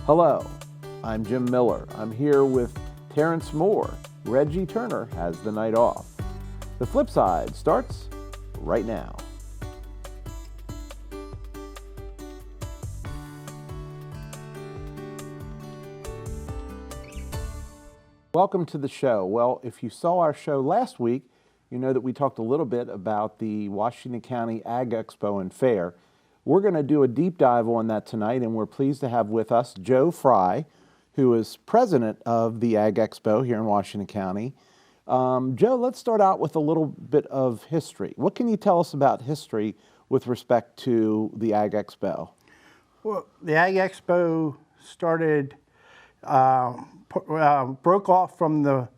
Hello, I'm Jim Miller. I'm here with Terrence Moore. Reggie Turner has the night off. The FlipSide starts right now. Welcome to the show. Well, if you saw our show last week, you know that we talked a little bit about the Washington County Ag Expo and Fair. We're going to do a deep dive on that tonight, and we're pleased to have with us Joe Frey, who is president of the Ag Expo here in Washington County. Joe, let's start out with a little bit of history. What can you tell us about history with respect to the Ag Expo? Well, the Ag Expo started, broke off from the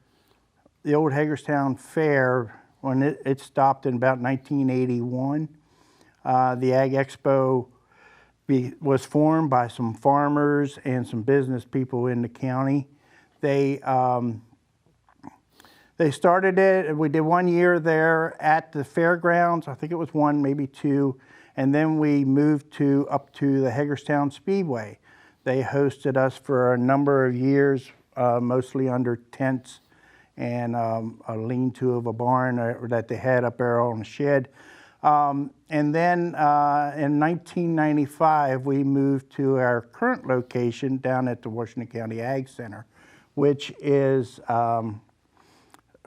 old Hagerstown Fair when it stopped in about 1981. The Ag Expo was formed by some farmers and some business people in the county. They started it, and we did 1 year there at the fairgrounds. I think it was one, maybe two, and then we moved up to the Hagerstown Speedway. They hosted us for a number of years, mostly under tents and a lean-to of a barn that they had up there on a shed. And then in 1995, we moved to our current location down at the Washington County Ag Center, which is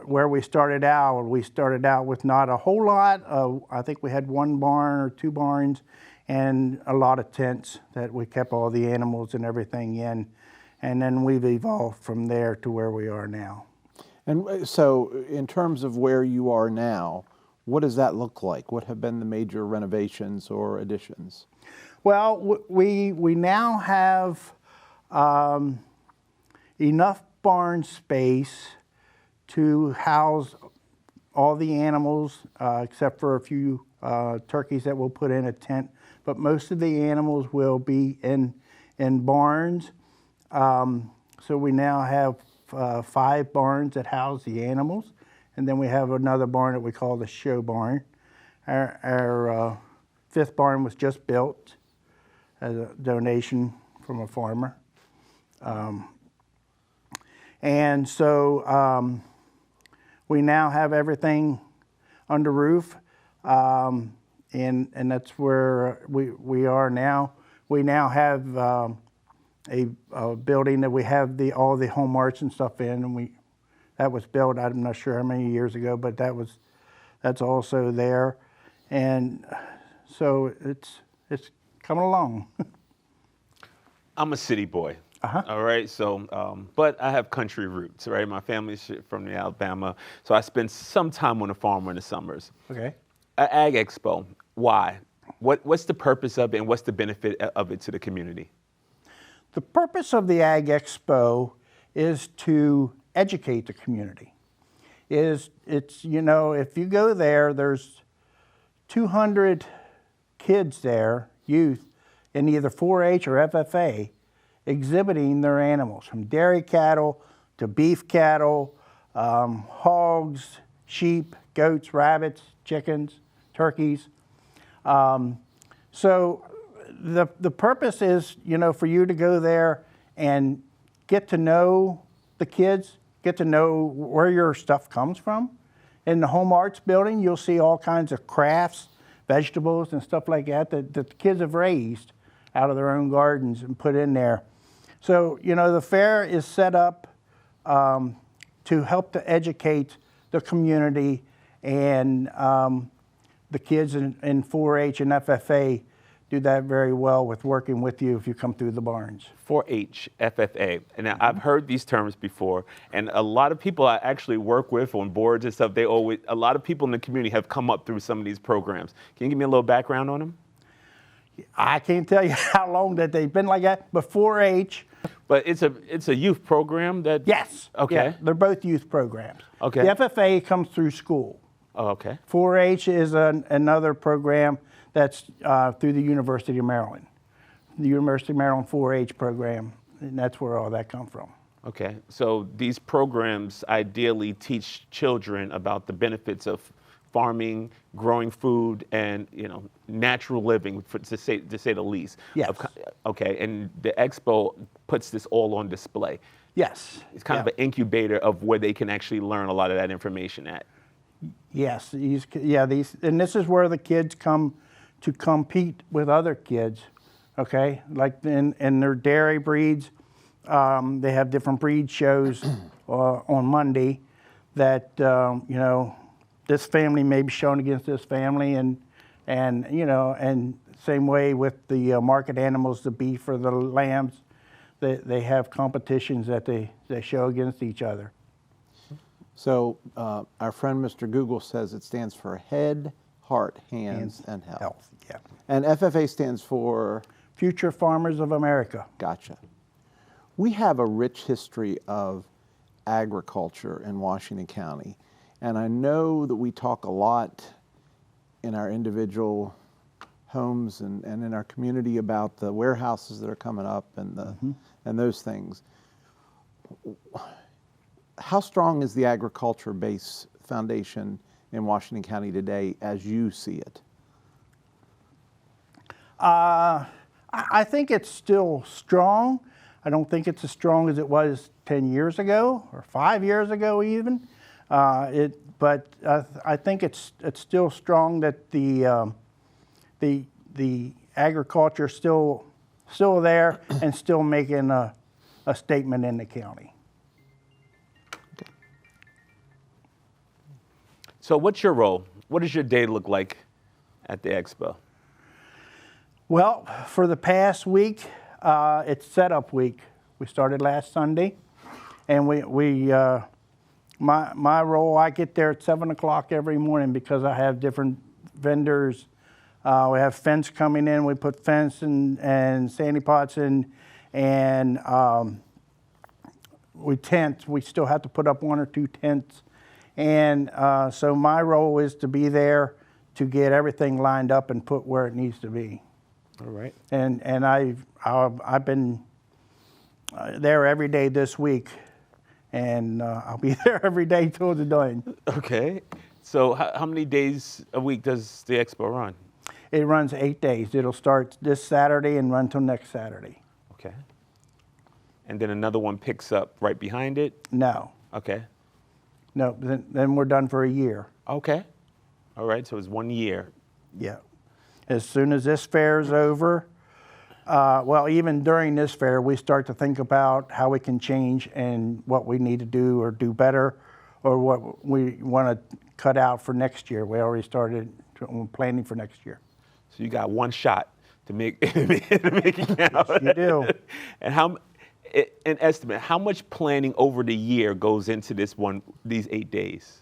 where we started out. We started out with not a whole lot. I think we had one barn or two barns and a lot of tents that we kept all the animals and everything in. And then we've evolved from there to where we are now. And so in terms of where you are now, what does that look like? What have been the major renovations or additions? Well, we now have enough barn space to house all the animals, except for a few turkeys that we'll put in a tent. But most of the animals will be in barns. So we now have 5 barns that house the animals. And then we have another barn that we call the show barn. Our 5th barn was just built as a donation from a farmer. And so we now have everything under roof. And that's where we are now. We now have a building that we have all the home arts and stuff in, and that was built, I'm not sure how many years ago, but that's also there. And so it's coming along. I'm a city boy. All right, so, but I have country roots, right? My family's from Alabama, so I spend some time on the farm in the summers. Okay. Ag Expo, why? What's the purpose of it, and what's the benefit of it to the community? The purpose of the Ag Expo is to educate the community. It's if you go there, there's 200 kids there, youth, in either 4-H or FFA, exhibiting their animals, from dairy cattle to beef cattle, hogs, sheep, goats, rabbits, chickens, turkeys. So the purpose is, for you to go there and get to know the kids, get to know where your stuff comes from. In the Home Arts building, you'll see all kinds of crafts, vegetables and stuff like that the kids have raised out of their own gardens and put in there. So, the fair is set up to help to educate the community, and the kids in 4-H and FFA do that very well with working with you if you come through the barns. 4-H, FFA. And now I've heard these terms before, and a lot of people I actually work with on boards and stuff, a lot of people in the community have come up through some of these programs. Can you give me a little background on them? I can't tell you how long that they've been like that, but 4-H. But it's a youth program that? Yes. Okay. Yeah, they're both youth programs. Okay. The FFA comes through school. Oh, okay. 4-H is another program that's through the University of Maryland. The University of Maryland 4-H program, and that's where all that comes from. Okay, so these programs ideally teach children about the benefits of farming, growing food, and natural living, to say the least. Yes. Okay, and the Expo puts this all on display. Yes. It's kind of an incubator of where they can actually learn a lot of that information at. Yes. And this is where the kids come to compete with other kids. Okay, like in their dairy breeds, they have different breed shows on Monday that this family may be shown against this family, and same way with the market animals, the beef or the lambs, they have competitions that they show against each other. So our friend Mr. Google says it stands for Head, Heart, Hands, and Health. Yeah. And FFA stands for? Future Farmers of America. Gotcha. We have a rich history of agriculture in Washington County, and I know that we talk a lot in our individual homes and in our community about the warehouses that are coming up and those things. How strong is the agriculture base foundation in Washington County today as you see it? I think it's still strong. I don't think it's as strong as it was 10 years ago or 5 years ago even. But I think it's still strong that the agriculture is still there and still making a statement in the county. So what's your role? What does your day look like at the Expo? Well, for the past week, it's setup week. We started last Sunday, and my role, I get there at 7 o'clock every morning because I have different vendors. We have fence coming in. We put fence and sandy pots in, and we tent. We still have to put up 1 or 2 tents. And so my role is to be there to get everything lined up and put where it needs to be. All right. And I've been there every day this week, and I'll be there every day till it's done. Okay. So how many days a week does the Expo run? It runs 8 days. It'll start this Saturday and run till next Saturday. Okay. And then another one picks up right behind it? No. Okay. No, then we're done for a year. Okay. All right, so it's 1 year. Yeah. As soon as this fair is over, well, even during this fair, we start to think about how we can change and what we need to do or do better, or what we want to cut out for next year. We already started planning for next year. So you got one shot to make to make it count. You do. And an estimate, how much planning over the year goes into these 8 days?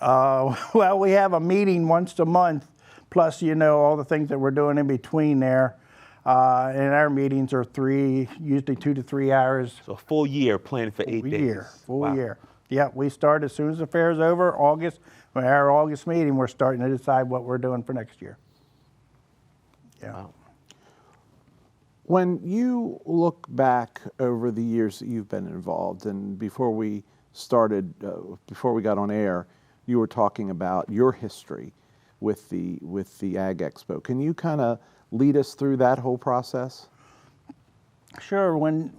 Well, we have a meeting once a month, plus, all the things that we're doing in between there. And our meetings are usually 2 to 3 hours. So a full year planning for 8 days. Full year. Yeah, we start as soon as the fair is over, August. When our August meeting, we're starting to decide what we're doing for next year. Yeah. Wow. When you look back over the years that you've been involved, and before we got on air, you were talking about your history with the Ag Expo. Can you kind of lead us through that whole process? Sure. When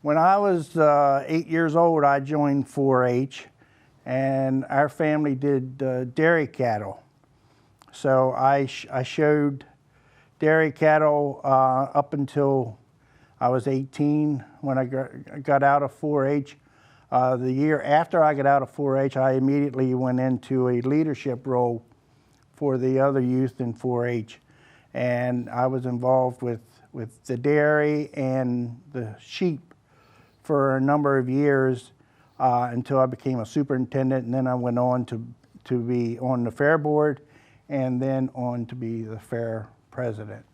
I was 8 years old, I joined 4-H, and our family did dairy cattle. So I showed dairy cattle up until I was 18 when I got out of 4-H. The year after I got out of 4-H, I immediately went into a leadership role for the other youth in 4-H. And I was involved with the dairy and the sheep for a number of years until I became a superintendent, and then I went on to be on the fair board and then on to be the fair president.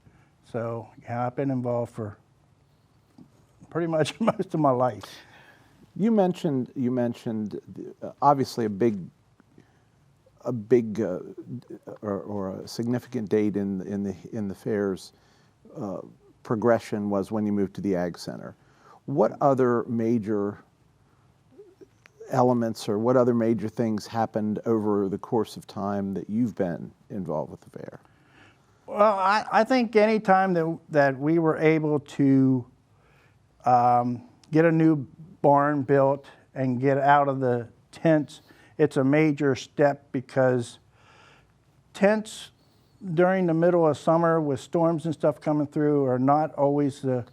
So yeah, I've been involved for pretty much most of my life. You mentioned obviously a big or a significant date in the fair's progression was when you moved to the Ag Center. What other major elements or what other major things happened over the course of time that you've been involved with the fair? Well, I think any time that we were able to get a new barn built and get out of the tents, it's a major step, because tents during the middle of summer with storms and stuff coming through are not always the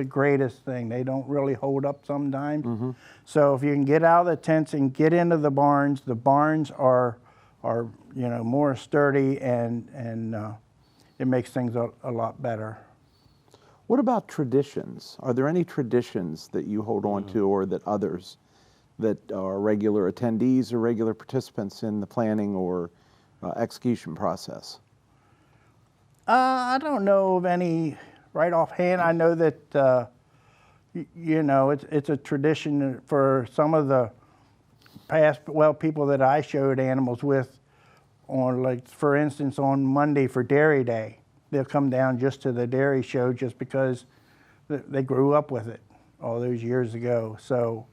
greatest thing. They don't really hold up sometimes. Mm-hmm. So if you can get out of the tents and get into the barns are more sturdy, and it makes things a lot better. What about traditions? Are there any traditions that you hold on to, or that others that are regular attendees or regular participants in the planning or execution process? I don't know of any right offhand. I know that it's a tradition for some of the past people that I showed animals with, on, like, for instance, on Monday for Dairy Day. They'll come down just to the dairy show just because they grew up with it all those years ago. So,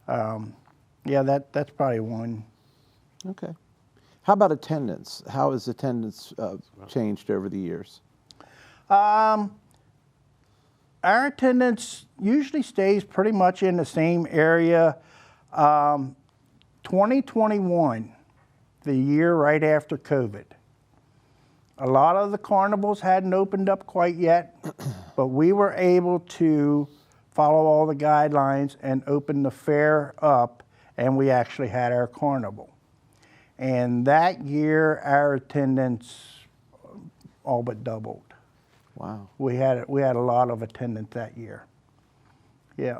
that's probably one. Okay. How about attendance? How has attendance changed over the years? Our attendance usually stays pretty much in the same area. 2021, the year right after COVID, a lot of the carnivals hadn't opened up quite yet, but we were able to follow all the guidelines and open the fair up, and we actually had our carnival. And that year, our attendance all but doubled. Wow. We had a lot of attendance that year. Yeah.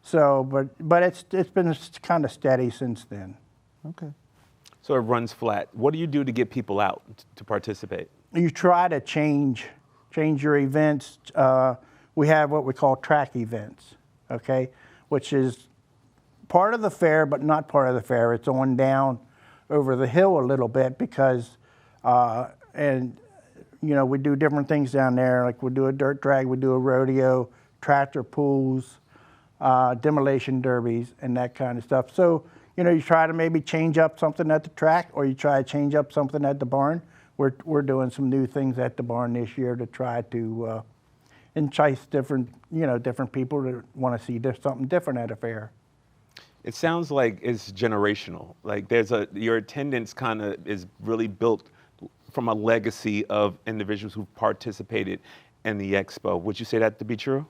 So, but it's been kind of steady since then. Okay. So it runs flat. What do you do to get people out to participate? You try to change your events. We have what we call track events, okay, which is part of the fair, but not part of the fair. It's on down over the hill a little bit, because, we do different things down there. Like, we do a dirt drag, we do a rodeo, tractor pulls, demolition derbies, and that kind of stuff. So, you try to maybe change up something at the track, or you try to change up something at the barn. We're doing some new things at the barn this year to try to entice different people to want to see something different at a fair. It sounds like it's generational. Like, your attendance kind of is really built from a legacy of individuals who participated in the expo. Would you say that to be true?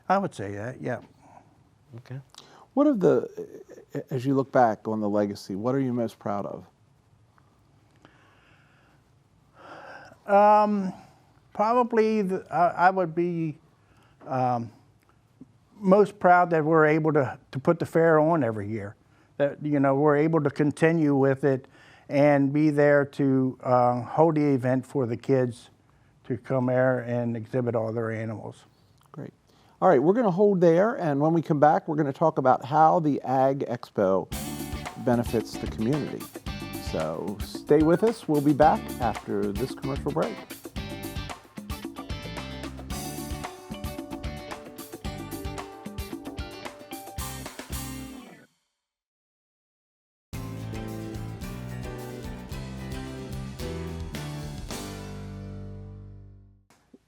I would say that, yeah. Okay. As you look back on the legacy, what are you most proud of? Probably I would be most proud that we're able to put the fair on every year. That we're able to continue with it and be there to hold the event for the kids to come there and exhibit all their animals. Great. All right, we're going to hold there, and when we come back, we're going to talk about how the Ag Expo benefits the community. So stay with us. We'll be back after this commercial break.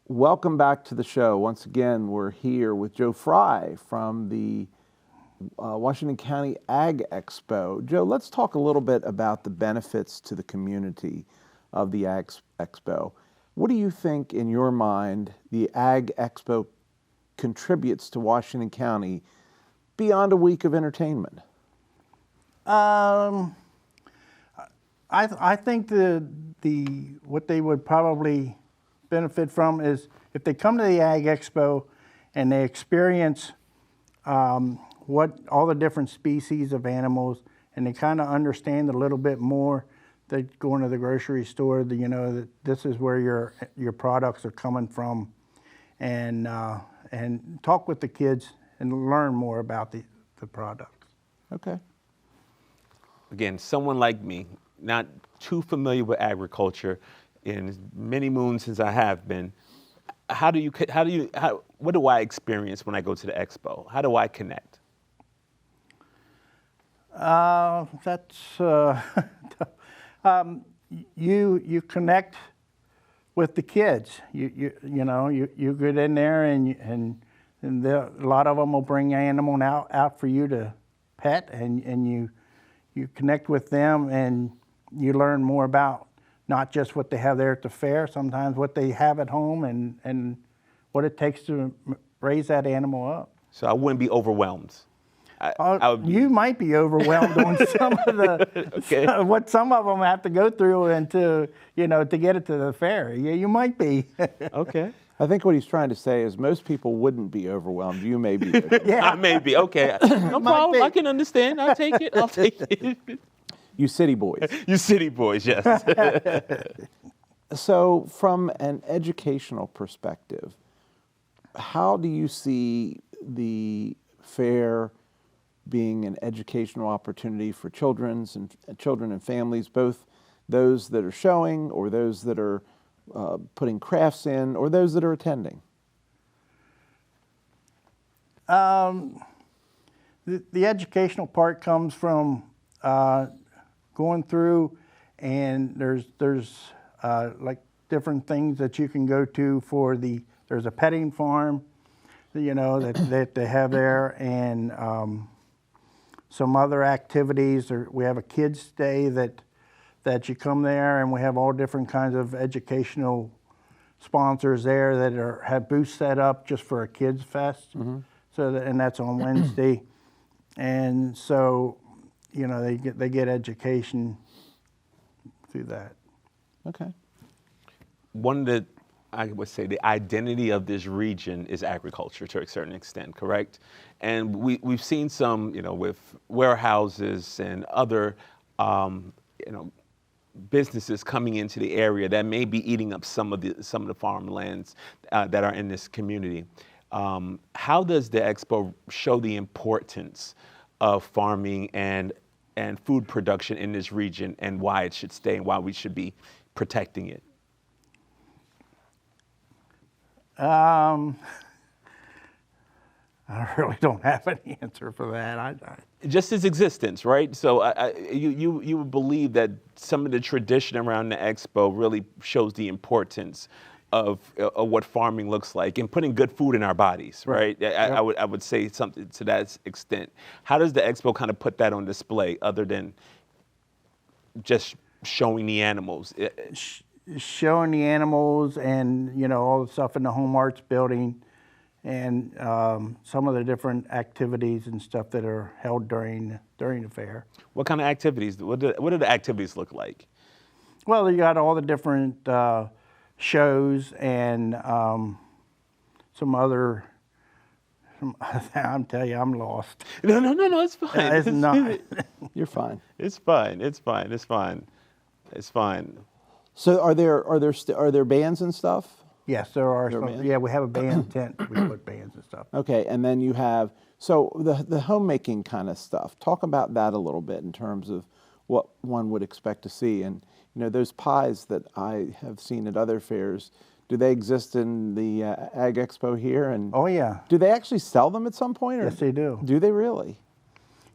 Welcome back to the show. Once again, we're here with Joe Frey from the Washington County Ag Expo. Joe, let's talk a little bit about the benefits to the community of the Ag Expo. What do you think, in your mind, the Ag Expo contributes to Washington County beyond a week of entertainment? I think what they would probably benefit from is if they come to the Ag Expo and they experience what all the different species of animals, and they kind of understand a little bit more. They go into the grocery store, that this is where your products are coming from, and talk with the kids and learn more about the products. Okay. Again, someone like me, not too familiar with agriculture, in many moons since I have been. What do I experience when I go to the expo? How do I connect? That's you connect with the kids. You get in there and a lot of them will bring animal out for you to pet, and you connect with them, and you learn more about not just what they have there at the fair, sometimes what they have at home, and what it takes to raise that animal up. So I wouldn't be overwhelmed. I would be- You might be overwhelmed on some of the Okay. what some of them have to go through and to get it to the fair. Yeah, you might be. Okay. I think what he's trying to say is most people wouldn't be overwhelmed. You may be. Yeah. I may be. Okay. No problem. be. I can understand. I'll take it. I'll take it. You city boys. You city boys, yes. So from an educational perspective, how do you see the fair being an educational opportunity for children and families, both those that are showing or those that are putting crafts in or those that are attending? The educational part comes from going through, and there's like different things that you can go to for there's a petting farm, that they have there, and some other activities. We have a kids' day that you come there, and we have all different kinds of educational sponsors there that have booths set up just for a kids' fest. Mm-hmm. And that's on Wednesday, and so they get education through that. Okay. One of the, I would say, the identity of this region is agriculture to a certain extent, correct? And we've seen some, with warehouses and other, businesses coming into the area that may be eating up some of the farmlands that are in this community. How does the Expo show the importance of farming and food production in this region, and why it should stay and why we should be protecting it? I really don't have an answer for that. Just its existence, right? So you would believe that some of the tradition around the Expo really shows the importance of what farming looks like and putting good food in our bodies, right? I would say something to that extent. How does the Expo kind of put that on display, other than just showing the animals? Showing the animals and all the stuff in the Home Arts building, and some of the different activities and stuff that are held during the fair. What kind of activities? What do the activities look like? Well, you got all the different shows and some other. I'm telling you, I'm lost. No, it's fine. It's not. You're fine. It's fine. It's fine. It's fine. It's fine. So are there bands and stuff? Yes, there are There are some. bands? Yeah, we have a band tent. We put bands and stuff. Okay, and then you have the homemaking kind of stuff. Talk about that a little bit in terms of what one would expect to see. And those pies that I have seen at other fairs, do they exist in the Ag Expo here? And Oh yeah. do they actually sell them at some point? Or Yes, they do. Do they really?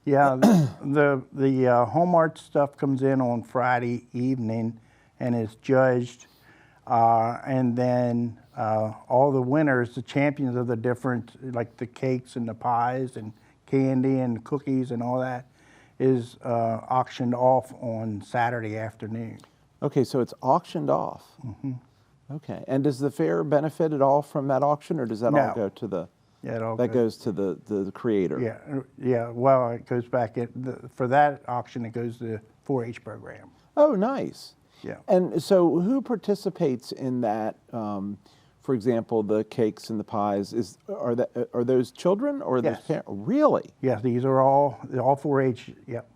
Yeah, the Home Arts stuff comes in on Friday evening and is judged, and then all the winners, the champions of the different, like the cakes and the pies and candy and cookies and all that, is auctioned off on Saturday afternoon. Okay, so it's auctioned off. Mm-hmm. Okay, and does the fair benefit at all from that auction, or does that all No. go to the? Yeah, it all That goes to the creator. Yeah. Well, it goes back for that auction. It goes to the 4-H program. Oh, nice. Yeah. And so, who participates in that? For example, the cakes and the pies. Are those children or Yes. Really? Yeah, these are all 4-H. Yep.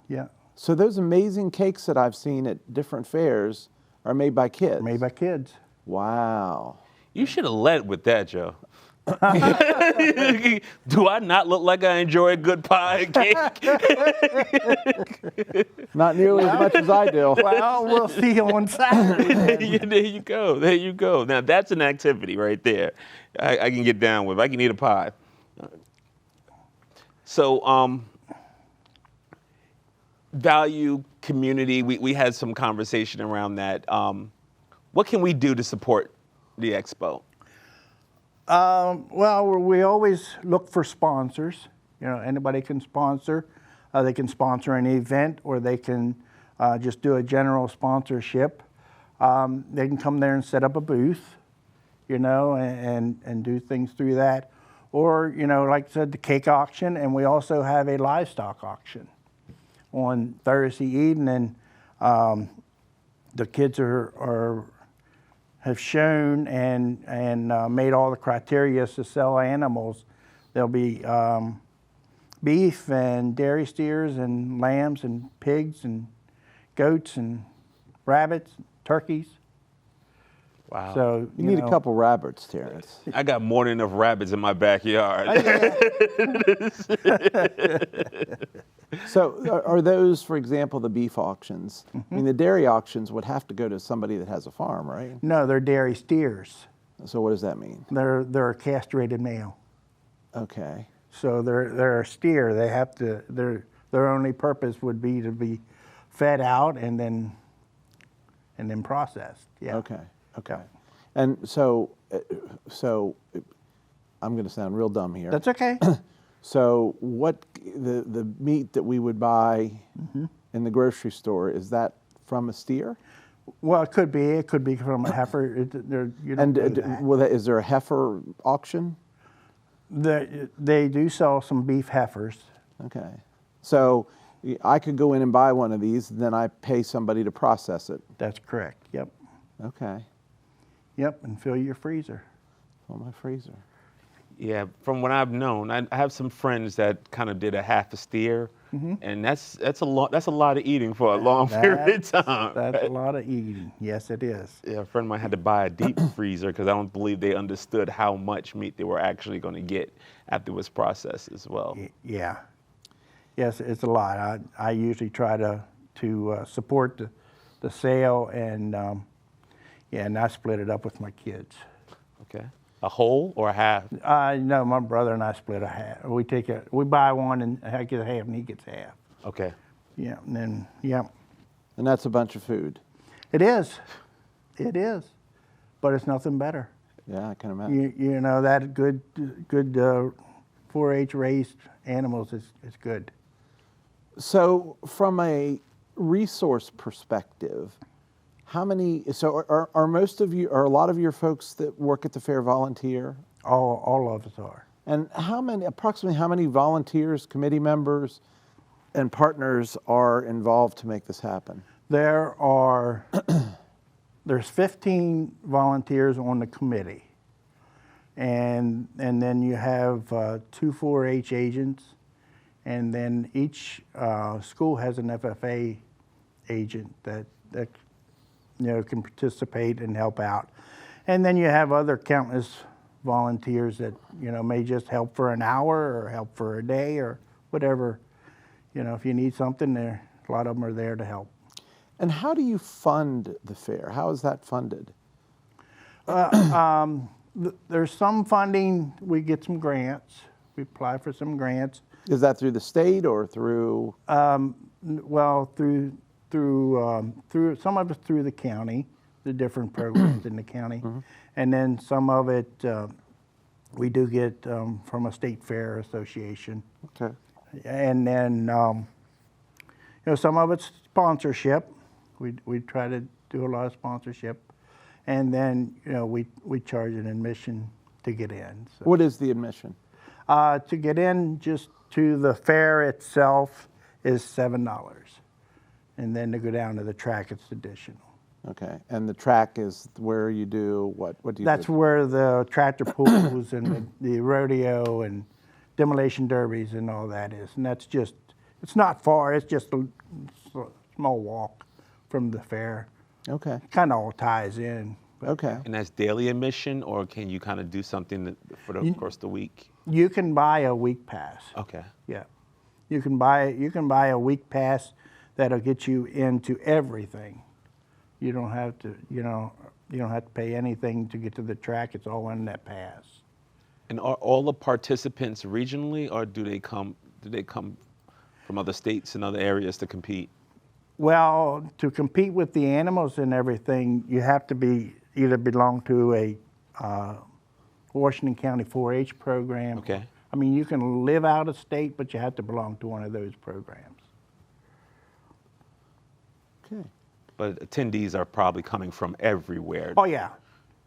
Yeah. So those amazing cakes that I've seen at different fairs are made by kids. Made by kids. Wow. You should have led with that, Joe. Do I not look like I enjoy a good pie and cake? Not nearly as much as I do. Well, we'll see you on Saturday. There you go. There you go. Now that's an activity right there. I can get down with. I can eat a pie. So value community. We had some conversation around that. What can we do to support the Expo? Well, we always look for sponsors. You know, anybody can sponsor. They can sponsor an event, or they can just do a general sponsorship. They can come there and set up a booth, you know, and do things through that. Or, you know, like I said, the cake auction, and we also have a livestock auction on Thursday evening. The kids have shown and made all the criteria to sell animals. There'll be beef and dairy steers and lambs and pigs and goats and rabbits, turkeys. Wow. So You need a couple rabbits, Terrence. I got more than enough rabbits in my backyard. So are those, for example, the beef auctions? I mean, the dairy auctions would have to go to somebody that has a farm, right? No, they're dairy steers. So what does that mean? They're a castrated male. Okay. So they're a steer. They have to. Their only purpose would be to be fed out and then processed. Yeah. Okay. Okay. And so I'm going to sound real dumb here. That's okay. So what the meat that we would buy in the grocery store, is that from a steer? Well, it could be. It could be from a heifer. You don't do that. Is there a heifer auction? They do sell some beef heifers. Okay. So I could go in and buy one of these, and then I pay somebody to process it. That's correct. Yep. Okay. Yep, and fill your freezer. Fill my freezer. Yeah, from what I've known, I have some friends that kind of did a half a steer, and that's a lot of eating for a long period of time. That's a lot of eating. Yes, it is. Yeah, a friend of mine had to buy a deep freezer because I don't believe they understood how much meat they were actually going to get after it was processed as well. Yeah. Yes, it's a lot. I usually try to support the sale, and and I split it up with my kids. Okay. A whole or a half? No, my brother and I split a half. We buy one, and I get a half, and he gets half. Okay. Yeah, and then yeah. And that's a bunch of food. It is, but it's nothing better. Yeah, I can imagine. You know that good 4-H raised animals is good. So from a resource perspective, how many, so are most of you, are a lot of your folks that work at the fair volunteer? All of us are. And approximately how many volunteers, committee members, and partners are involved to make this happen? There's 15 volunteers on the committee. And then you have 2 4-H agents, and then each school has an FFA agent that can participate and help out. And then you have other countless volunteers that may just help for an hour or help for a day or whatever. If you need something, a lot of them are there to help. And how do you fund the fair? How is that funded? There's some funding. We get some grants. We apply for some grants. Is that through the state or through? Well, through some of it's through the county, the different programs in the county, and then some of it we do get from a state fair association. Okay. And then some of it's sponsorship. We try to do a lot of sponsorship, and then we charge an admission to get in. So, What is the admission? to get in just to the fair itself is $7, and then to go down to the track it's additional. Okay. And the track is where you do what? What do you That's do? where the tractor pulls and the rodeo and demolition derbies and all that is. And that's just, it's not far, it's just a small walk from the fair. Okay. Kind of all ties in. Okay. And that's daily admission, or can you kind of do something for the course of the week? You can buy a week pass. Okay. Yeah. You can buy a week pass that'll get you into everything. You don't have to, you don't have to pay anything to get to the track. It's all in that pass. And are all the participants regionally, or do they come from other states and other areas to compete? Well, to compete with the animals and everything, you have to either belong to a Washington County 4-H program. Okay. I mean, you can live out of state, but you have to belong to one of those programs. Okay. But attendees are probably coming from everywhere. Oh, yeah.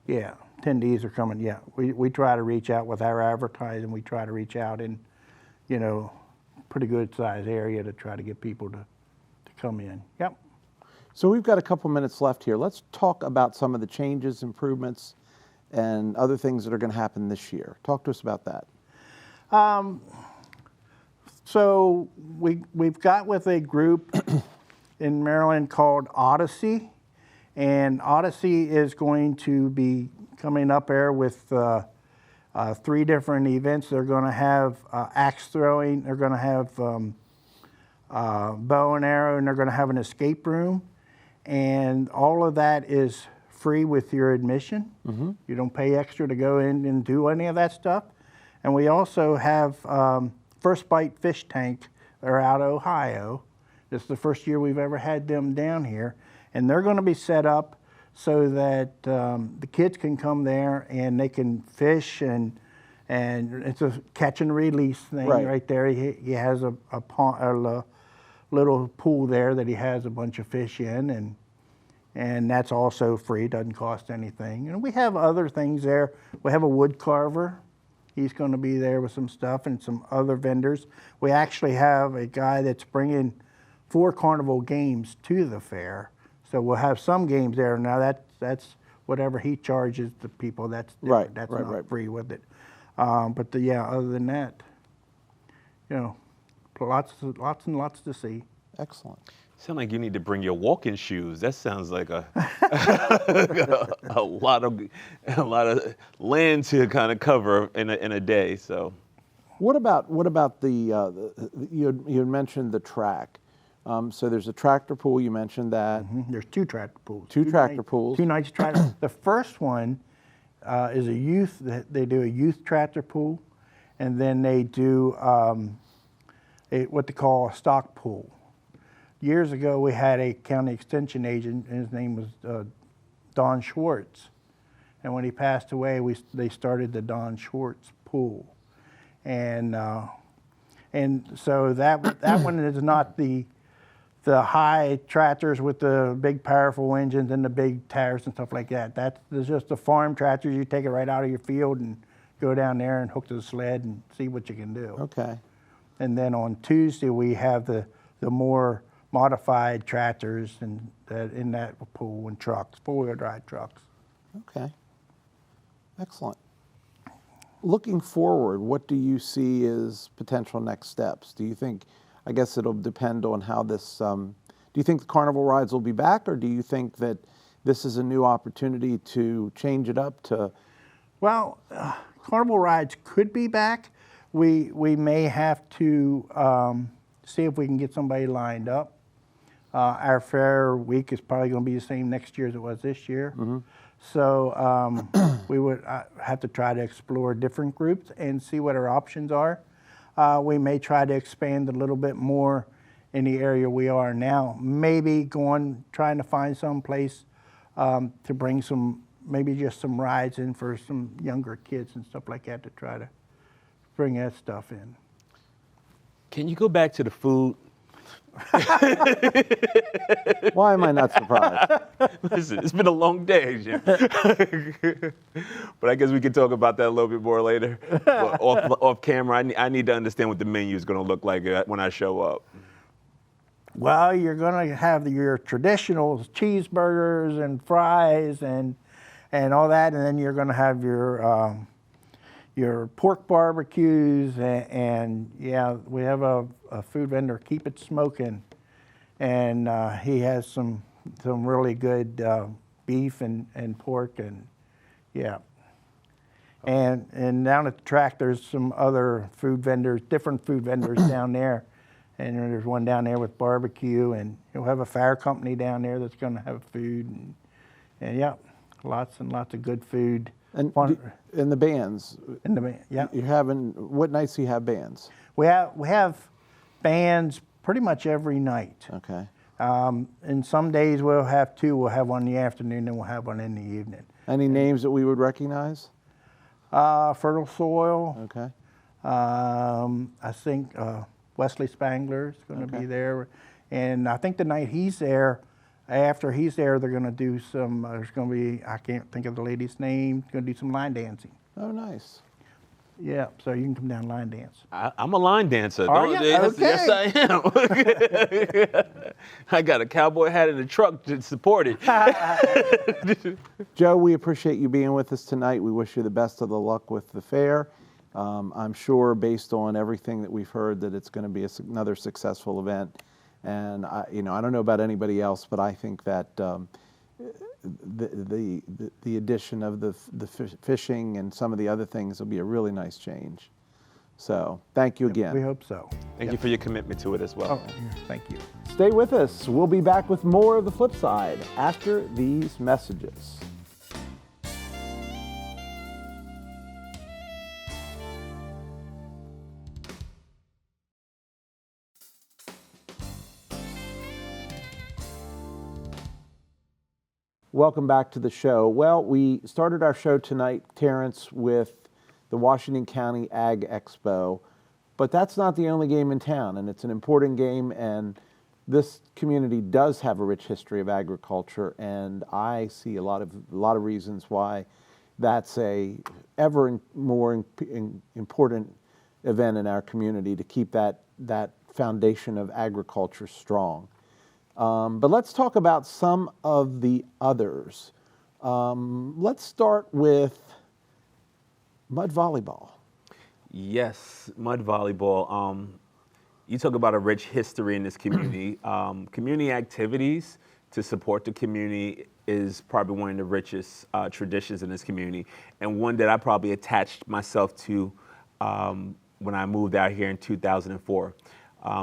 Yeah. Attendees are coming, yeah. We try to reach out with our advertising. We try to reach out in, pretty good size area to try to get people to come in. Yep. So we've got a couple minutes left here. Let's talk about some of the changes, improvements, and other things that are going to happen this year. Talk to us about that. So we've got with a group in Maryland called Odyssey, and Odyssey is going to be coming up there with 3 different events. They're going to have axe throwing, they're going to have bow and arrow, and they're going to have an escape room, and all of that is free with your admission. Mm-hmm. You don't pay extra to go in and do any of that stuff. And we also have First Bite Fish Tank. They're out of Ohio. This is the first year we've ever had them down here. And they're going to be set up so that the kids can come there and they can fish, and it's a catch and release thing right there. He has a little pool there that he has a bunch of fish in, and that's also free, doesn't cost anything. And we have other things there. We have a wood carver. He's going to be there with some stuff and some other vendors. We actually have a guy that's bringing 4 carnival games to the fair. So we'll have some games there. Now that's whatever he charges the people. That's different. Right, That's right, not right. free with it. But other than that, lots and lots to see. Excellent. Sound like you need to bring your walking shoes. That sounds like a a lot of land to kind of cover in a day. So, What about you had mentioned the track? So there's a tractor pool. You mentioned that. Mm-hmm. There's 2 tractor pools. Two tractor pools. 2 nights tractor. The first one is a youth. They do a youth tractor pool, and then they do what they call a stock pool. Years ago, we had a county extension agent, and his name was Don Schwartz. And when he passed away, they started the Don Schwartz pool, and so that one is not the high tractors with the big powerful engines and the big tires and stuff like that. There's just the farm tractors. You take it right out of your field and go down there and hook to the sled and see what you can do. Okay. And then on Tuesday, we have the more modified tractors and in that pool, and trucks, 4-wheel drive trucks. Okay. Excellent. Looking forward, what do you see as potential next steps? Do you think, I guess it'll depend on how this, do you think the carnival rides will be back, or do you think that this is a new opportunity to change it up to? Well, carnival rides could be back. We may have to see if we can get somebody lined up. Our fair week is probably going to be the same next year as it was this year. Mm-hmm. So we would have to try to explore different groups and see what our options are. We may try to expand a little bit more in the area we are now. Maybe trying to find some place to bring maybe just some rides in for some younger kids and stuff like that, to try to bring that stuff in. can you go back to the food? Why am I not surprised? Listen, it's been a long day, Jim. But I guess we can talk about that a little bit more later. But off camera, I need to understand what the menu is going to look like when I show up. Well, you're going to have your traditional cheeseburgers and fries and all that, and then you're going to have your pork barbecues, and yeah, we have a food vendor, Keep It Smoking, and he has some really good beef and pork, and yeah. And down at the track, there's some other food vendors, different food vendors down there. And there's one down there with barbecue, and you'll have a fire company down there that's going to have food, and yeah, lots and lots of good food. And the bands. In the band, yeah. What nights do you have bands? We have bands pretty much every night. Okay. And some days we'll have two. We'll have one in the afternoon, and we'll have one in the evening. Any names that we would recognize? Fertile Soil. Okay. I think Wesley Spangler is going to be there. And I think the night he's there, after he's there, they're going to do some, there's going to be, I can't think of the lady's name, going to do some line dancing. Oh, nice. Yeah, so you can come down and line dance. I'm a line dancer. Are you? Yes, Okay. yes, I am. I got a cowboy hat in the truck to support it. Joe, we appreciate you being with us tonight. We wish you the best of the luck with the fair. I'm sure, based on everything that we've heard, that it's going to be another successful event. And I don't know about anybody else, but I think that the addition of the fishing and some of the other things will be a really nice change. So thank you again. We hope so. Thank you for your commitment to it as well. Oh, thank you. Stay with us. We'll be back with more of the flip side after these messages. Welcome back to the show. Well, we started our show tonight, Terrence, with the Washington County Ag Expo, but that's not the only game in town, and it's an important game, and this community does have a rich history of agriculture, and I see a lot of reasons why that's a ever more important event in our community to keep that foundation of agriculture strong. But let's talk about some of the others. Let's start with mud volleyball. Yes, mud volleyball. You talk about a rich history in this community. Community activities to support the community is probably one of the richest traditions in this community, and one that I probably attached myself to when I moved out here in 2004.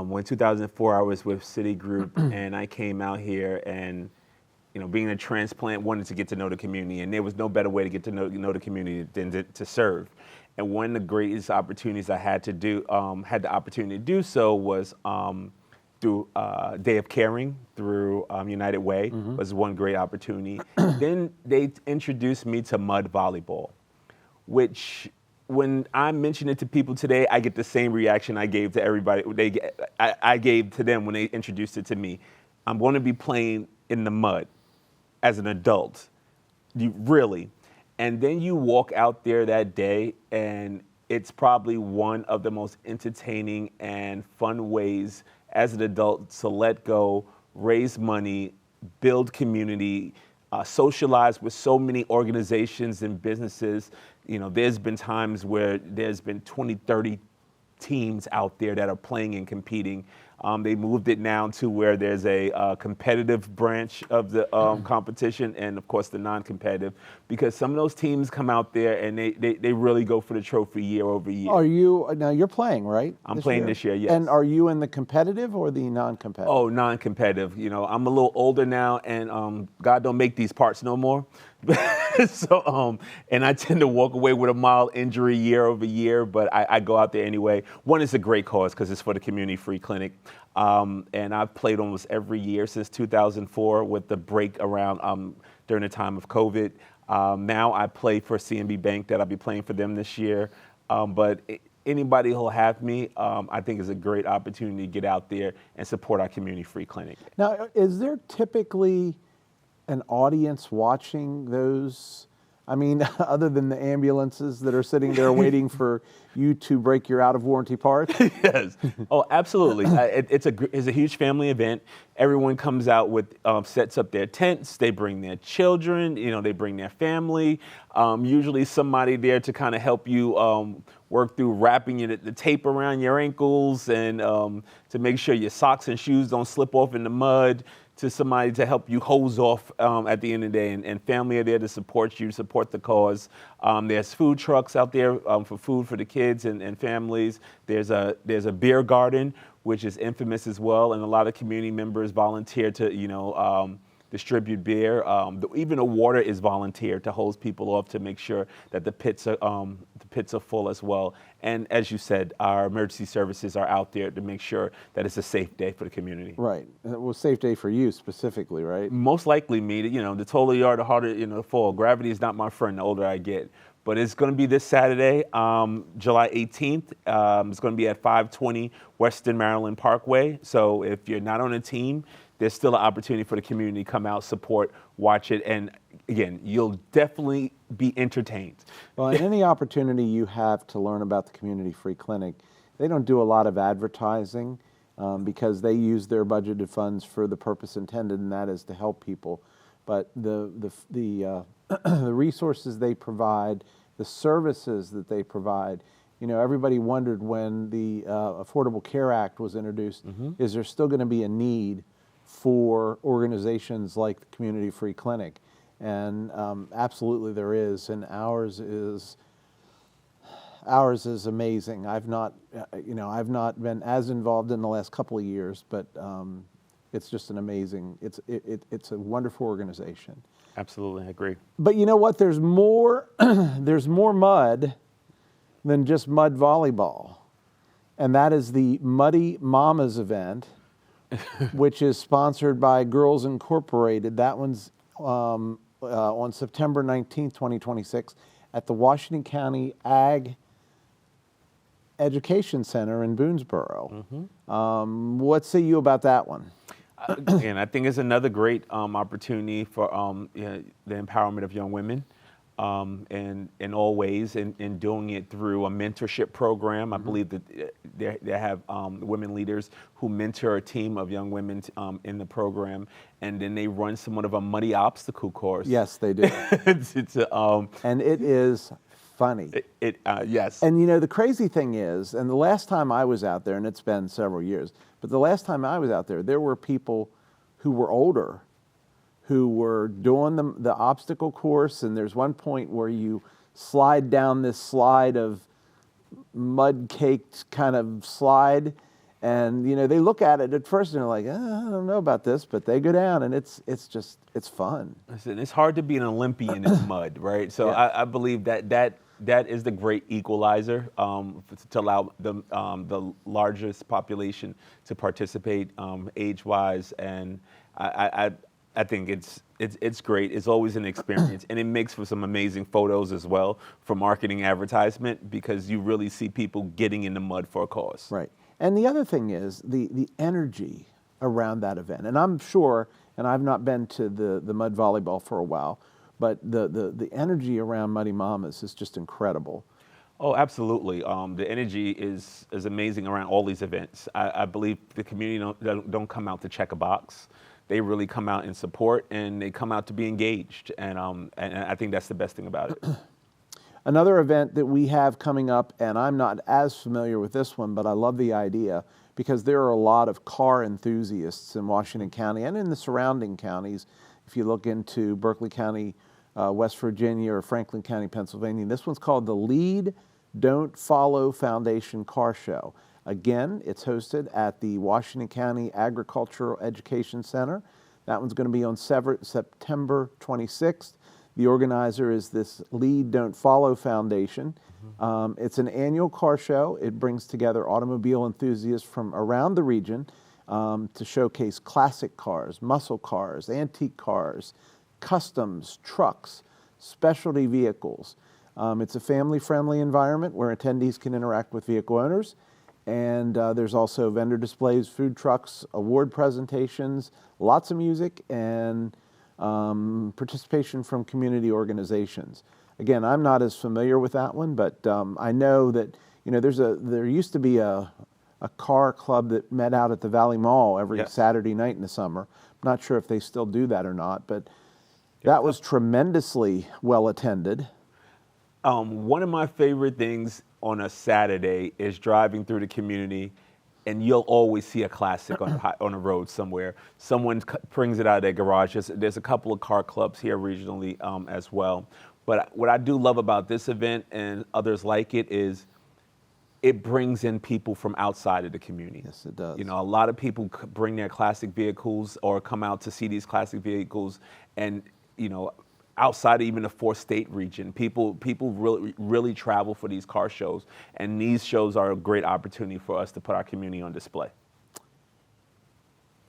When 2004, I was with Citigroup, and I came out here, and being a transplant, wanted to get to know the community, and there was no better way to get to know the community than to serve. And one of the greatest opportunities I had the opportunity to do so was through Day of Caring through United Way was one great opportunity. Then they introduced me to mud volleyball, which, when I mention it to people today, I get the same reaction I gave to everybody. I gave to them when they introduced it to me. I'm going to be playing in the mud as an adult. Really. And then you walk out there that day, and it's probably one of the most entertaining and fun ways as an adult to let go, raise money, build community, socialize with so many organizations and businesses. There's been times where there's been 20, 30 teams out there that are playing and competing. They moved it now to where there's a competitive branch of the competition, and of course the non-competitive, because some of those teams come out there and they really go for the trophy year over year. Now you're playing, right? I'm playing this year, yes. And are you in the competitive or the non-competitive? Oh, non-competitive. I'm a little older now, and God don't make these parts no more. So, and I tend to walk away with a mild injury year over year, but I go out there anyway. One, is a great cause because it's for the community free clinic. And I've played almost every year since 2004 with the break around during the time of COVID. Now I play for CNB Bank, that I'll be playing for them this year. But anybody who'll have me, I think is a great opportunity to get out there and support our community free clinic. Now, is there typically an audience watching those? I mean, other than the ambulances that are sitting there waiting for you to break your out of warranty parts? Yes. Oh, absolutely. It's a huge family event. Everyone comes out with, sets up their tents. They bring their children. They bring their family. Usually somebody there to kind of help you work through wrapping the tape around your ankles, and to make sure your socks and shoes don't slip off in the mud, to somebody to help you hose off at the end of the day, and family are there to support you, support the cause. There's food trucks out there for food for the kids and families. There's a beer garden, which is infamous as well, and a lot of community members volunteer to distribute beer. Even the water is volunteered to hose people off, to make sure that the pits pits are full as well. And as you said, our emergency services are out there to make sure that it's a safe day for the community. Right. It was a safe day for you specifically, right? Most likely me, the taller you are, the harder, the fall. Gravity is not my friend the older I get. But it's going to be this Saturday, July 18th. It's going to be at 520 Western Maryland Parkway. So if you're not on a team, there's still an opportunity for the community to come out, support, watch it. And again, you'll definitely be entertained. Well, and any opportunity you have to learn about the Community Free Clinic, they don't do a lot of advertising because they use their budgeted funds for the purpose intended, and that is to help people. But the the resources they provide, the services that they provide, everybody wondered when the Affordable Care Act was introduced, is there still going to be a need for organizations like the Community Free Clinic? And absolutely there is, and ours is amazing. I've not been as involved in the last couple of years, but it's just an amazing, it's a wonderful organization. Absolutely, I agree. But you know what? There's more, there's more mud than just mud volleyball, and that is the Muddy Mamas event, which is sponsored by Girls Incorporated. That one's on September 19th, 2026, at the Washington County Ag Education Center in Boonesboro. What say you about that one? Again, I think it's another great opportunity for the empowerment of young women in all ways, and doing it through a mentorship program. I believe that they have women leaders who mentor a team of young women in the program, and then they run somewhat of a muddy obstacle course. Yes, they do. And it is funny. Yes. And the crazy thing is, and the last time I was out there, and it's been several years, but the last time I was out there were people who were older who were doing the obstacle course, and there's one point where you slide down this slide of mud-caked kind of slide, and they look at it at first and they're like, I don't know about this, but they go down, and it's fun. Listen, it's hard to be an Olympian in mud, right? So yeah. I believe that is the great equalizer to allow the largest population to participate age-wise, and I think it's great. It's always an experience, and it makes for some amazing photos as well for marketing advertisement, because you really see people getting in the mud for a cause. Right. And the other thing is the energy around that event. And I'm sure, and I've not been to the mud volleyball for a while, but the energy around Muddy Mamas is just incredible. Oh, absolutely. The energy is amazing around all these events. I believe the community don't come out to check a box. They really come out and support, and they come out to be engaged. And I think that's the best thing about it. Another event that we have coming up, and I'm not as familiar with this one, but I love the idea, because there are a lot of car enthusiasts in Washington County and in the surrounding counties. If you look into Berkeley County, West Virginia, or Franklin County, Pennsylvania, this one's called the Lead, Don't Follow Foundation Car Show. Again, it's hosted at the Washington County Agricultural Education Center. That one's going to be on September 26th. The organizer is this Lead, Don't Follow Foundation. It's an annual car show. It brings together automobile enthusiasts from around the region to showcase classic cars, muscle cars, antique cars, customs, trucks, specialty vehicles. It's a family-friendly environment where attendees can interact with vehicle owners. And there's also vendor displays, food trucks, award presentations, lots of music, and participation from community organizations. Again, I'm not as familiar with that one, but I know that there used to be a car club that met out at the Valley Mall every Saturday night in the summer. I'm not sure if they still do that or not, but that was tremendously well attended. One of my favorite things on a Saturday is driving through the community, and you'll always see a classic on a road somewhere. Someone brings it out of their garage. There's a couple of car clubs here regionally as well. But what I do love about this event and others like it is it brings in people from outside of the community. Yes, it does. A lot of people bring their classic vehicles or come out to see these classic vehicles, and outside of even the 4-state region. People really travel for these car shows, and these shows are a great opportunity for us to put our community on display.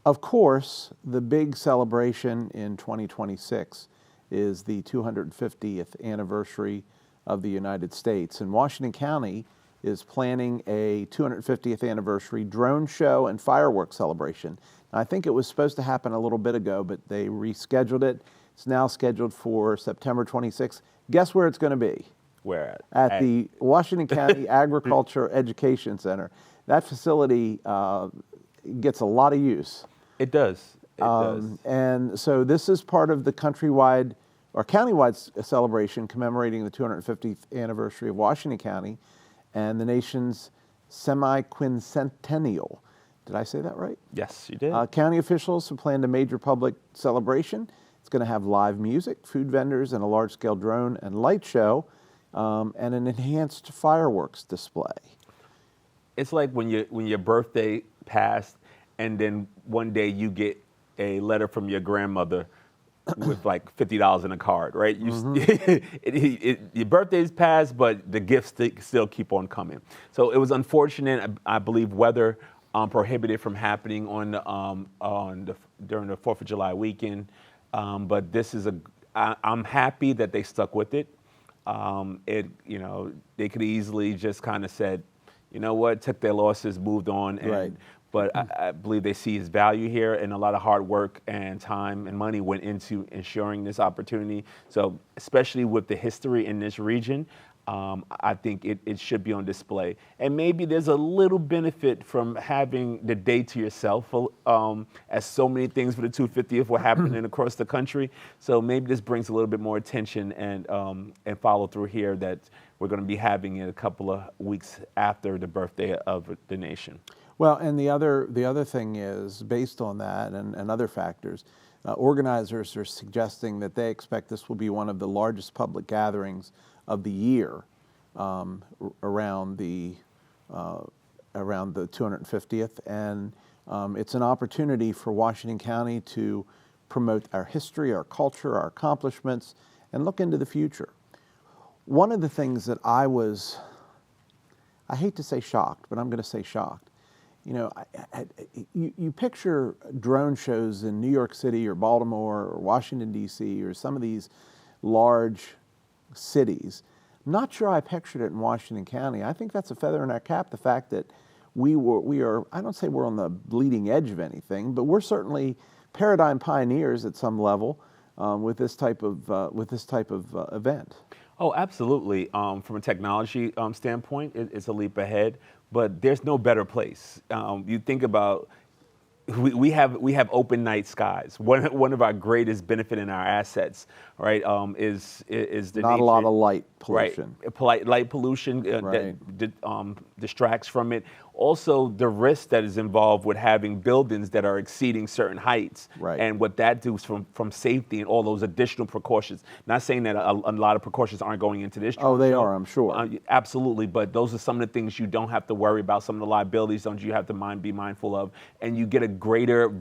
Of course, the big celebration in 2026 is the 250th anniversary of the United States. And Washington County is planning a 250th anniversary drone show and fireworks celebration. Now, I think it was supposed to happen a little bit ago, but they rescheduled it. It's now scheduled for September 26th. Guess where it's going to be? Where At the Washington County Agriculture Education Center. That facility gets a lot of use. It does. It does. And so this is part of the countrywide or countywide celebration commemorating the 250th anniversary of Washington County and the nation's semi-quincentennial. Did I say that right? Yes, you did. County officials have planned a major public celebration. It's going to have live music, food vendors, and a large-scale drone and light show, and an enhanced fireworks display. It's like when your birthday passed, and then one day you get a letter from your grandmother with like $50 in a card, right? Your birthday's passed, but the gifts still keep on coming. So it was unfortunate. I believe weather prohibited from happening during the 4th of July weekend. But this is I'm happy that they stuck with it. They could easily just kind of said, you know what, took their losses, moved on. Right. But I believe they see his value here, and a lot of hard work and time and money went into ensuring this opportunity. So especially with the history in this region, I think it should be on display. And maybe there's a little benefit from having the day to yourself, as so many things for the 250th were happening across the country. So maybe this brings a little bit more attention and follow through here that we're going to be having in a couple of weeks after the birthday of the nation. Well, and the other thing is, based on that and other factors, organizers are suggesting that they expect this will be one of the largest public gatherings of the year around the 250th, and it's an opportunity for Washington County to promote our history, our culture, our accomplishments, and look into the future. One of the things that I hate to say shocked, but I'm going to say shocked. You know, you picture drone shows in New York City or Baltimore or Washington, D.C. or some of these large cities. I'm not sure I pictured it in Washington County. I think that's a feather in our cap, the fact that we are, I don't say we're on the bleeding edge of anything, but we're certainly paradigm pioneers at some level with this type of event. Oh, absolutely. From a technology standpoint, it's a leap ahead. But there's no better place. You think about, we have open night skies. One of our greatest benefit in our assets, right, is the not nature, a lot of light pollution. Right, light pollution right. that distracts from it. Also, the risk that is involved with having buildings that are exceeding certain heights, right. and what that does from safety and all those additional precautions. Not saying that a lot of precautions aren't going into this. Oh, they are, I'm sure. Absolutely, but those are some of the things you don't have to worry about. Some of the liabilities don't you have to be mindful of, and you get a greater,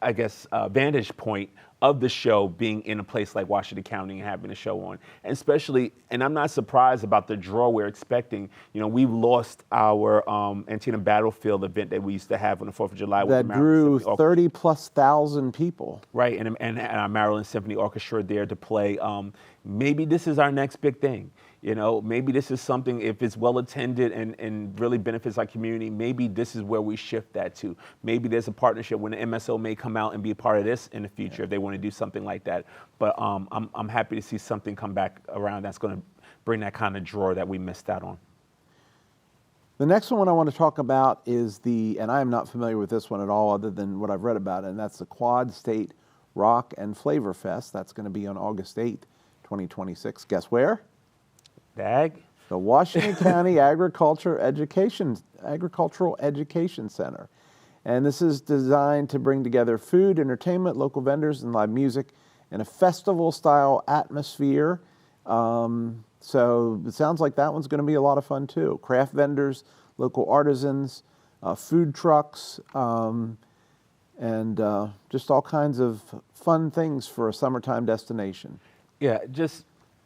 vantage point of the show being in a place like Washington County and having a show on. And especially, and I'm not surprised about the draw we're expecting. You know, we've lost our Antietam Battlefield event that we used to have on the 4th of July. That drew 30,000+ people. Right, and our Maryland Symphony Orchestra there to play. Maybe this is our next big thing. You know, maybe this is something, if it's well attended and really benefits our community, maybe this is where we shift that to. Maybe there's a partnership when the MSO may come out and be a part of this in the future if they want to do something like that. But I'm happy to see something come back around that's going to bring that kind of draw that we missed out on. The next one I want to talk about is and I am not familiar with this one at all other than what I've read about it, and that's the Quad State Rock and Flavor Fest. That's going to be on August 8th, 2026. Guess where? The Washington County Agricultural Education Center. And this is designed to bring together food, entertainment, local vendors, and live music in a festival-style atmosphere. So it sounds like that one's going to be a lot of fun, too. Craft vendors, local artisans, food trucks, and just all kinds of fun things for a summertime destination. Yeah,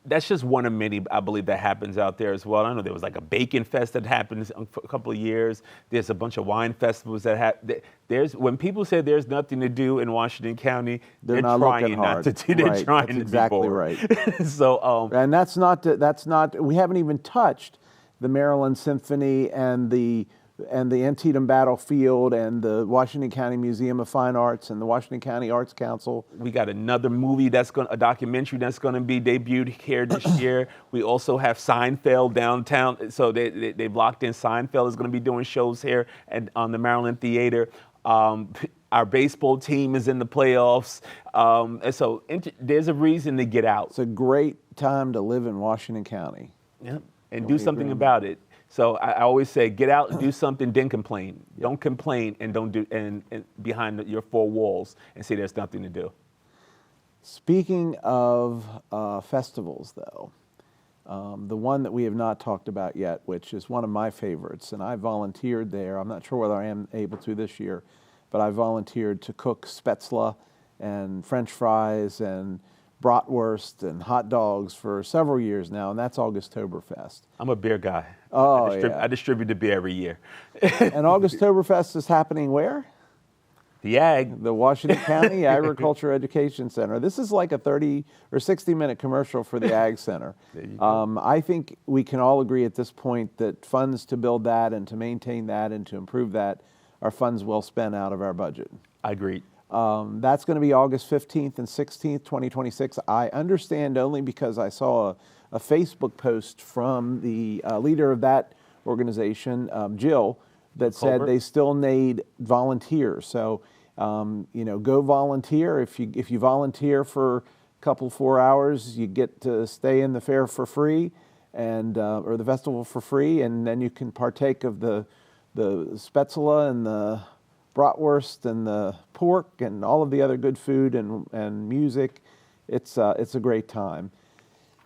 that's just one of many, I believe, that happens out there as well. I know there was like a bacon fest that happened for a couple of years. There's a bunch of wine festivals that happen. When people say there's nothing to do in Washington County, they're not trying looking hard. not to do. They're Right. trying That's to exactly be bored. right. So, And that's not. We haven't even touched the Maryland Symphony and the Antietam Battlefield and the Washington County Museum of Fine Arts and the Washington County Arts Council. we got another movie a documentary that's going to be debuted here this year. We also have Seinfeld downtown. So they've locked in. Seinfeld is going to be doing shows here on the Maryland Theater. Our baseball team is in the playoffs. And so there's a reason to get out. It's a great time to live in Washington County. Yeah, and do something about it. So I always say, get out and do something, then complain. Don't complain and don't do and behind your four walls and say there's nothing to do. Speaking of festivals, though, the one that we have not talked about yet, which is one of my favorites, and I volunteered there. I'm not sure whether I am able to this year, but I volunteered to cook spätzle and French fries and bratwurst and hot dogs for several years now, and that's Augusttoberfest. I'm a beer guy. Oh, I distribute the beer every year. And Augusttoberfest is happening where? The Ag. The Washington County Agriculture Education Center. This is like a 30 or 60-minute commercial for the Ag Center. There you go. I think we can all agree at this point that funds to build that and to maintain that and to improve that are funds well spent out of our budget. I agree. That's going to be August 15th and 16th, 2026. I understand only because I saw a Facebook post from the leader of that organization, Jill, that said Colbert. they still need volunteers. So, go volunteer. If you volunteer for a couple 4 hours, you get to stay in the fair for free, and or the festival for free, and then you can partake of the spätzle and the bratwurst and the pork and all of the other good food and music. It's a great time.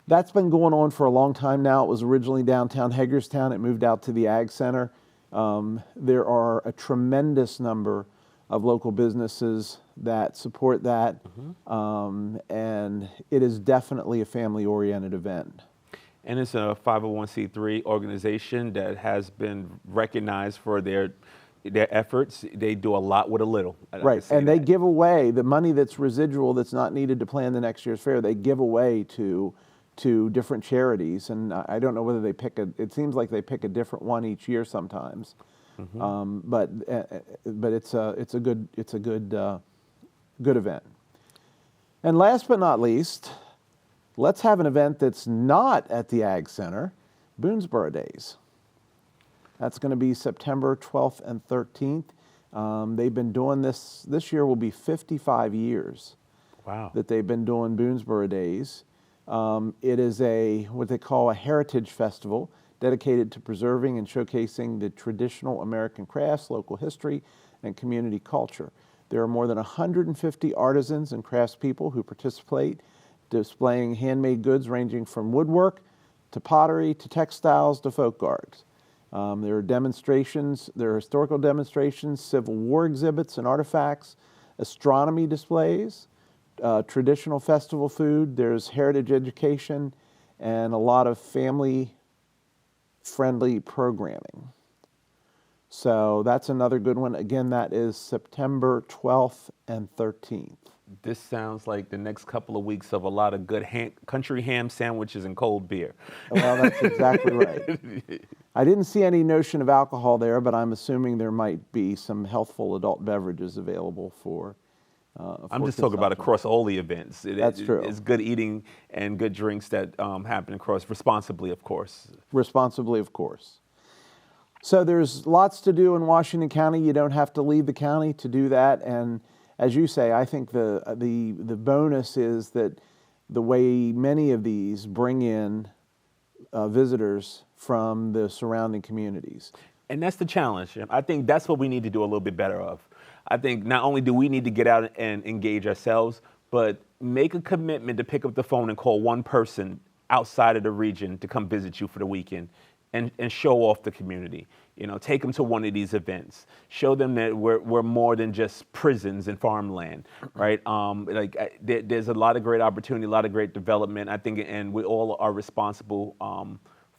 That's been going on for a long time now. It was originally downtown Hagerstown. It moved out to the Ag Center. There are a tremendous number of local businesses that support that, and it is definitely a family-oriented event. And it's a 501c3 organization that has been recognized for their efforts. They do a lot with a little. Right, and they give away the money that's residual, that's not needed to plan the next year's fair. They give away to different charities, and I don't know whether they pick it seems like they pick a different one each year sometimes. But it's a good event. And last but not least, let's have an event that's not at the Ag Center, Boonesboro Days. That's going to be September 12th and 13th. They've been doing this year will be 55 years. Wow. That they've been doing Boonesboro Days. It is what they call a heritage festival dedicated to preserving and showcasing the traditional American crafts, local history, and community culture. There are more than 150 artisans and craftspeople who participate, displaying handmade goods ranging from woodwork to pottery to textiles to folk art. There are demonstrations, there are historical demonstrations, Civil War exhibits and artifacts, astronomy displays, traditional festival food, there's heritage education, and a lot of family-friendly programming. So that's another good one. Again, that is September 12th and 13th. This sounds like the next couple of weeks of a lot of good country ham sandwiches and cold beer. Well, that's exactly right. I didn't see any notion of alcohol there, but I'm assuming there might be some healthful adult beverages available for I'm just talking about across all the events. That's true. It's good eating and good drinks that happen across responsibly, of course. Responsibly, of course. So there's lots to do in Washington County. You don't have to leave the county to do that. And as you say, I think the bonus is that the way many of these bring in visitors from the surrounding communities. And that's the challenge. I think that's what we need to do a little bit better of. I think not only do we need to get out and engage ourselves, but make a commitment to pick up the phone and call one person outside of the region to come visit you for the weekend. and show off the community. You know, take them to one of these events. Show them that we're more than just prisons and farmland, right? There's a lot of great opportunity, a lot of great development, I think, and we all are responsible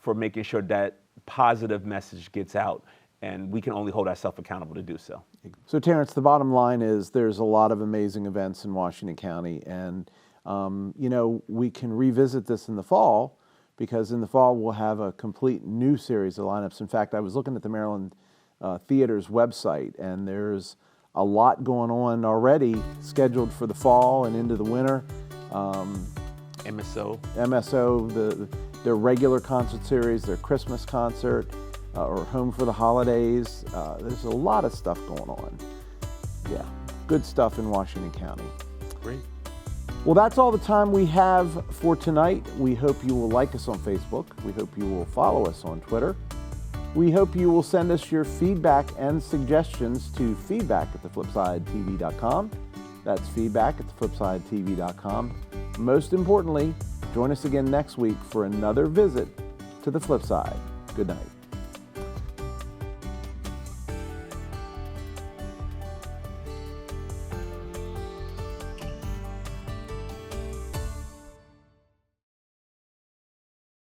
for making sure that positive message gets out, and we can only hold ourselves accountable to do so. So Terrence, the bottom line is there's a lot of amazing events in Washington County, and you know, we can revisit this in the fall, because in the fall we'll have a complete new series of lineups. In fact, I was looking at the Maryland Theater's website, and there's a lot going on already scheduled for the fall and into the winter. MSO, their regular concert series, their Christmas concert, or Home for the Holidays. There's a lot of stuff going on. Yeah, good stuff in Washington County. Great. Well, that's all the time we have for tonight. We hope you will like us on Facebook. We hope you will follow us on Twitter. We hope you will send us your feedback and suggestions to feedback@theflipsidetv.com. That's feedback@theflipsidetv.com. Most importantly, join us again next week for another visit to the Flip Side. Good night.